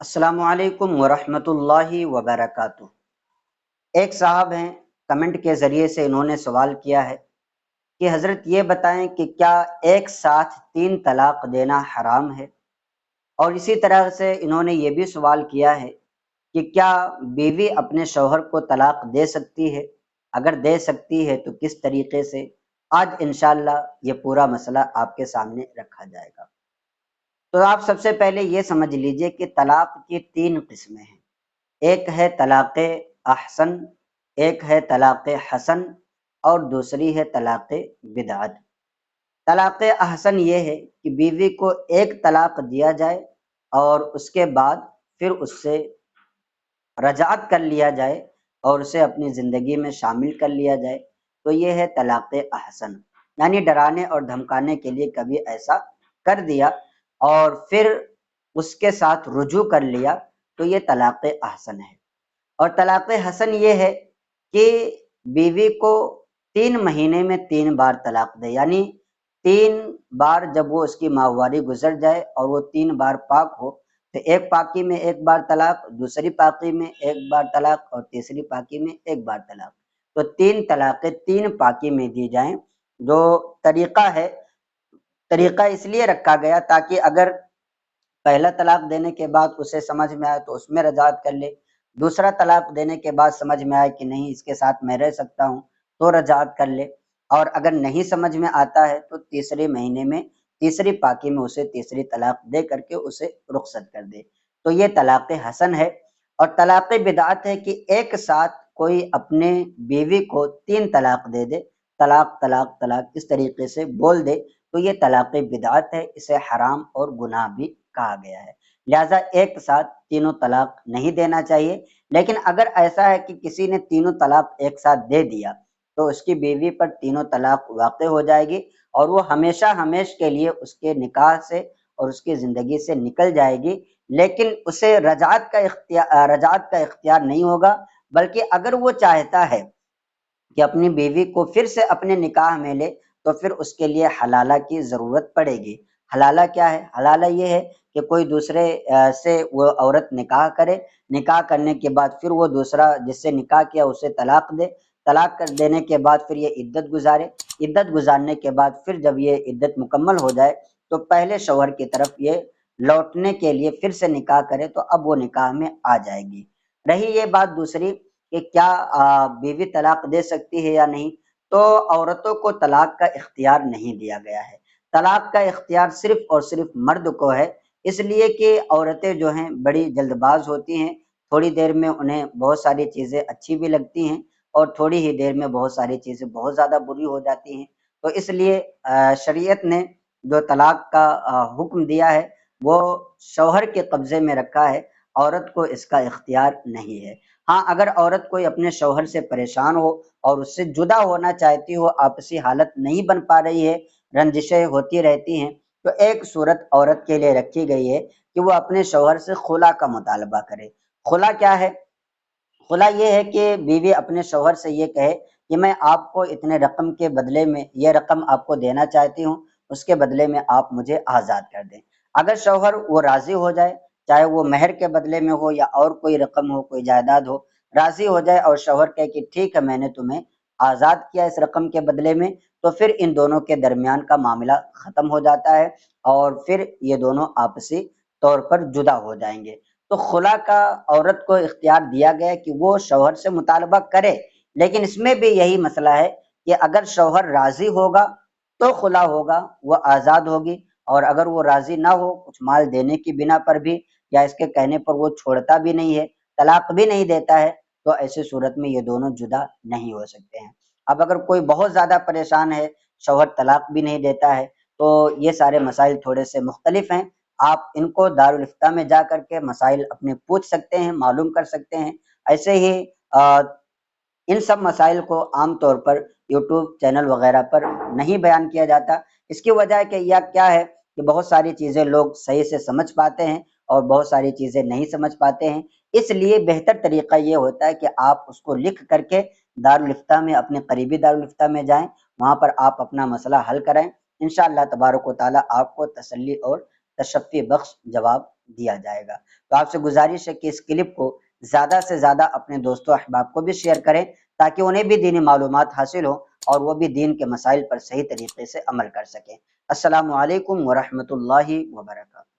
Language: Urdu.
السلام علیکم ورحمۃ اللہ وبرکاتہ۔ ایک صاحب ہیں، کمنٹ کے ذریعے سے انہوں نے سوال کیا ہے کہ حضرت یہ بتائیں کہ کیا ایک ساتھ 3 طلاق دینا حرام ہے؟ اور اسی طرح سے انہوں نے یہ بھی سوال کیا ہے کہ کیا بیوی اپنے شوہر کو طلاق دے سکتی ہے؟ اگر دے سکتی ہے تو کس طریقے سے؟ آج انشاءاللہ یہ پورا مسئلہ آپ کے سامنے رکھا جائے گا۔ تو آپ سب سے پہلے یہ سمجھ لیجئے کہ طلاق کی 3 قسمیں ہیں۔ ایک ہے طلاق احسن، ایک ہے طلاق حسن، اور دوسری ہے طلاق بدعت۔ طلاق احسن یہ ہے کہ بیوی کو ایک طلاق دیا جائے اور اس کے بعد پھر اس سے رجعت کر لیا جائے اور اسے اپنی زندگی میں شامل کر لیا جائے، تو یہ ہے طلاق احسن۔ یعنی ڈرانے اور دھمکانے کے لیے کبھی ایسا کر دیا اور پھر اس کے ساتھ رجوع کر لیا، تو یہ طلاق احسن ہے۔ اور طلاق حسن یہ ہے کہ بیوی کو 3 مہینے میں 3 بار طلاق دے، یعنی 3 بار جب وہ اس کی ماہواری گزر جائے اور وہ 3 بار پاک ہو تو ایک پاکی میں 1 بار طلاق، دوسری پاکی میں 1 بار طلاق، اور تیسری پاکی میں 1 بار طلاق۔ تو 3 طلاقیں 3 پاکی میں دی جائیں۔ جو طریقہ ہے، طریقہ اس لیے رکھا گیا تاکہ اگر پہلا طلاق دینے کے بعد اسے سمجھ میں آئے تو اس میں رجعت کر لے، دوسرا طلاق دینے کے بعد سمجھ میں آئے کہ نہیں اس کے ساتھ میں رہ سکتا ہوں تو رجعت کر لے، اور اگر نہیں سمجھ میں آتا ہے تو تیسرے مہینے میں تیسری پاکی میں اسے تیسری طلاق دے کر کے اسے رخصت کر دے۔ تو یہ طلاق حسن ہے۔ اور طلاق بدعت ہے کہ ایک ساتھ کوئی اپنے بیوی کو 3 طلاق دے دے، طلاق طلاق طلاق اس طریقے سے بول دے، تو یہ طلاق بدعت ہے، اسے حرام اور گناہ بھی کہا گیا ہے۔ لہٰذا ایک ساتھ تینوں طلاق نہیں دینا چاہیے۔ لیکن اگر ایسا ہے کہ کسی نے تینوں طلاق ایک ساتھ دے دیا تو اس کی بیوی پر تینوں طلاق واقع ہو جائے گی اور وہ ہمیشہ ہمیش کے لیے اس کے نکاح سے اور اس کی زندگی سے نکل جائے گی، لیکن اسے رجعت کا اختیار نہیں ہوگا، بلکہ اگر وہ چاہتا ہے کہ اپنی بیوی کو پھر سے اپنے نکاح میں لے تو پھر اس کے لیے حلالہ کی ضرورت پڑے گی۔ حلالہ کیا ہے؟ حلالہ یہ ہے کہ کوئی دوسرے سے وہ عورت نکاح کرے، نکاح کرنے کے بعد پھر وہ دوسرا جس سے نکاح کیا اسے طلاق دے، طلاق کر دینے کے بعد پھر یہ عدت گزارے، عدت گزارنے کے بعد پھر جب یہ عدت مکمل ہو جائے تو پہلے شوہر کی طرف یہ لوٹنے کے لیے پھر سے نکاح کرے تو اب وہ نکاح میں آ جائے گی۔ رہی یہ بات دوسری کہ کیا بیوی طلاق دے سکتی ہے یا نہیں، تو عورتوں کو طلاق کا اختیار نہیں دیا گیا ہے۔ طلاق کا اختیار صرف اور صرف مرد کو ہے، اس لیے کہ عورتیں جو ہیں بڑی جلد باز ہوتی ہیں، تھوڑی دیر میں انہیں بہت ساری چیزیں اچھی بھی لگتی ہیں اور تھوڑی ہی دیر میں بہت ساری چیزیں بہت زیادہ بری ہو جاتی ہیں۔ تو اس لیے شریعت نے جو طلاق کا حکم دیا ہے وہ شوہر کے قبضے میں رکھا ہے، عورت کو اس کا اختیار نہیں ہے۔ ہاں، اگر عورت کوئی اپنے شوہر سے پریشان ہو اور اس سے جدا ہونا چاہتی ہو، آپسی حالت نہیں بن پا رہی ہے، رنجشیں ہوتی رہتی ہیں، تو ایک صورت عورت کے لیے رکھی گئی ہے کہ وہ اپنے شوہر سے خلا کا مطالبہ کرے۔ خلا کیا ہے؟ خلا یہ ہے کہ بیوی اپنے شوہر سے یہ کہے کہ میں آپ کو اتنے رقم کے بدلے میں یہ رقم آپ کو دینا چاہتی ہوں، اس کے بدلے میں آپ مجھے آزاد کر دیں۔ اگر شوہر وہ راضی ہو جائے، چاہے وہ مہر کے بدلے میں ہو یا اور کوئی رقم ہو، کوئی جائیداد ہو، راضی ہو جائے اور شوہر کہے کہ ٹھیک ہے میں نے تمہیں آزاد کیا اس رقم کے بدلے میں، تو پھر ان دونوں کے درمیان کا معاملہ ختم ہو جاتا ہے اور پھر یہ دونوں آپسی طور پر جدا ہو جائیں گے۔ تو خلا کا عورت کو اختیار دیا گیا کہ وہ شوہر سے مطالبہ کرے، لیکن اس میں بھی یہی مسئلہ ہے کہ اگر شوہر راضی ہوگا تو خلا ہوگا، وہ آزاد ہوگی، اور اگر وہ راضی نہ ہو، کچھ مال دینے کی بنا پر بھی یا اس کے کہنے پر وہ چھوڑتا بھی نہیں ہے، طلاق بھی نہیں دیتا ہے، تو ایسی صورت میں یہ دونوں جدا نہیں ہو سکتے ہیں۔ اب اگر کوئی بہت زیادہ پریشان ہے، شوہر طلاق بھی نہیں دیتا ہے، تو یہ سارے مسائل تھوڑے سے مختلف ہیں۔ آپ ان کو دارالفتہ میں جا کر کے مسائل اپنے پوچھ سکتے ہیں، معلوم کر سکتے ہیں۔ ایسے ہی ان سب مسائل کو عام طور پر یوٹیوب چینل وغیرہ پر نہیں بیان کیا جاتا۔ اس کی وجہ ہے کہ یہ کیا ہے کہ بہت ساری چیزیں لوگ صحیح سے سمجھ پاتے ہیں اور بہت ساری چیزیں نہیں سمجھ پاتے ہیں۔ اس لیے بہتر طریقہ یہ ہوتا ہے کہ آپ اس کو لکھ کر کے دارالفتہ میں، اپنے قریبی دارالفتہ میں جائیں، وہاں پر آپ اپنا مسئلہ حل کریں، انشاءاللہ تبارک و تعالیٰ آپ کو تسلی اور تشفی بخش جواب دیا جائے گا۔ تو آپ سے گزارش ہے کہ اس کلپ کو زیادہ سے زیادہ اپنے دوستوں احباب کو بھی شیئر کریں تاکہ انہیں بھی دینی معلومات حاصل ہوں اور وہ بھی دین کے مسائل پر صحیح طریقے سے عمل کر سکیں۔ السلام علیکم ورحمۃ اللہ وبرکاتہ۔